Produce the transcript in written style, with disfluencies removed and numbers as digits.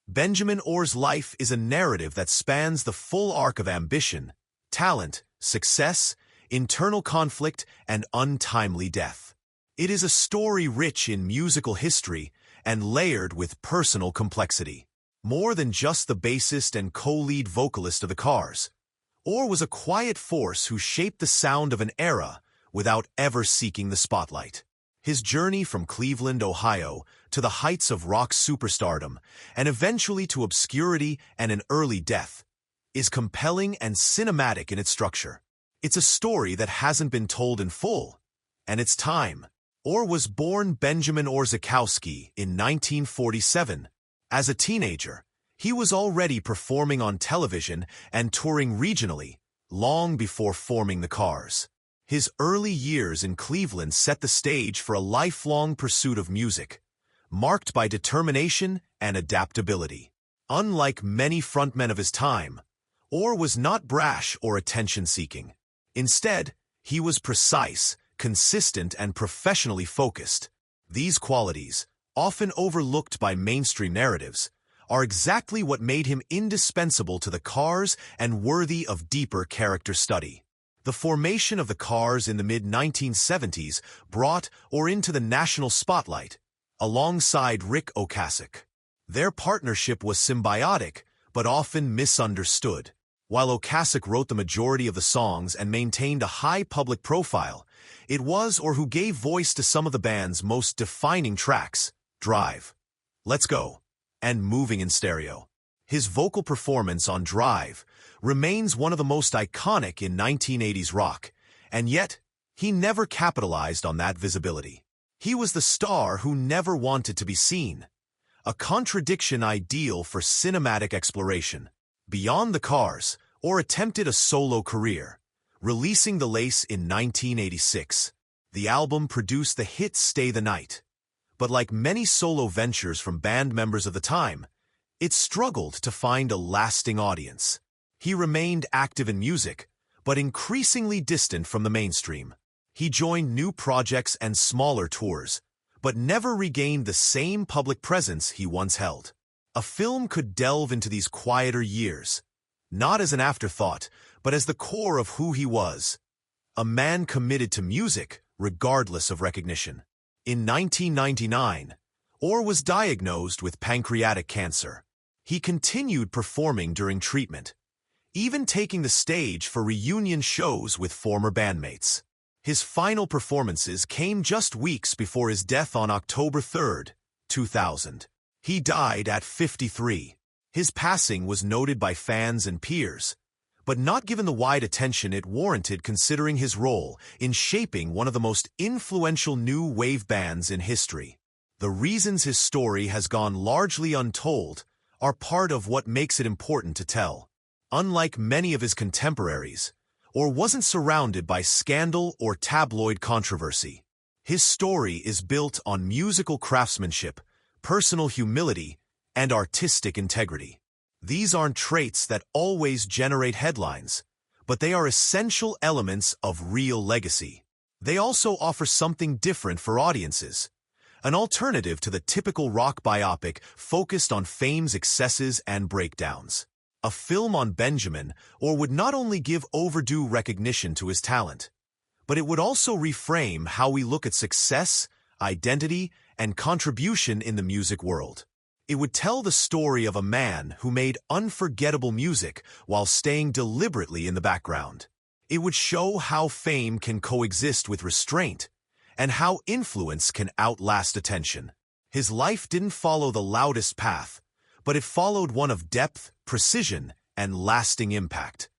Benjamin Orr's life is a narrative that spans the full arc of ambition, talent, success, internal conflict, and untimely death. It is a story rich in musical history and layered with personal complexity. More than just the bassist and co-lead vocalist of the Cars, Orr was a quiet force who shaped the sound of an era without ever seeking the spotlight. His journey from Cleveland, Ohio, to the heights of rock superstardom, and eventually to obscurity and an early death, is compelling and cinematic in its structure. It's a story that hasn't been told in full, and it's time. Orr was born Benjamin Orzechowski in 1947. As a teenager, he was already performing on television and touring regionally, long before forming the Cars. His early years in Cleveland set the stage for a lifelong pursuit of music, marked by determination and adaptability. Unlike many frontmen of his time, Orr was not brash or attention-seeking. Instead, he was precise, consistent, and professionally focused. These qualities, often overlooked by mainstream narratives, are exactly what made him indispensable to the Cars and worthy of deeper character study. The formation of the Cars in the mid-1970s brought Orr into the national spotlight, alongside Ric Ocasek. Their partnership was symbiotic, but often misunderstood. While Ocasek wrote the majority of the songs and maintained a high public profile, it was Orr who gave voice to some of the band's most defining tracks: Drive, Let's Go, and Moving in Stereo. His vocal performance on Drive remains one of the most iconic in 1980s rock, and yet he never capitalized on that visibility. He was the star who never wanted to be seen, a contradiction ideal for cinematic exploration. Beyond the Cars, Orr attempted a solo career, releasing The Lace in 1986. The album produced the hit Stay the Night, but like many solo ventures from band members of the time, it struggled to find a lasting audience. He remained active in music, but increasingly distant from the mainstream. He joined new projects and smaller tours, but never regained the same public presence he once held. A film could delve into these quieter years, not as an afterthought, but as the core of who he was, a man committed to music regardless of recognition. In 1999, Orr was diagnosed with pancreatic cancer. He continued performing during treatment, even taking the stage for reunion shows with former bandmates. His final performances came just weeks before his death on October 3, 2000. He died at 53. His passing was noted by fans and peers, but not given the wide attention it warranted considering his role in shaping one of the most influential new wave bands in history. The reasons his story has gone largely untold are part of what makes it important to tell. Unlike many of his contemporaries, Orr wasn't surrounded by scandal or tabloid controversy. His story is built on musical craftsmanship, personal humility, and artistic integrity. These aren't traits that always generate headlines, but they are essential elements of real legacy. They also offer something different for audiences, an alternative to the typical rock biopic focused on fame's excesses and breakdowns. A film on Benjamin Orr would not only give overdue recognition to his talent, but it would also reframe how we look at success, identity, and contribution in the music world. It would tell the story of a man who made unforgettable music while staying deliberately in the background. It would show how fame can coexist with restraint, and how influence can outlast attention. His life didn't follow the loudest path, but it followed one of depth, precision, and lasting impact.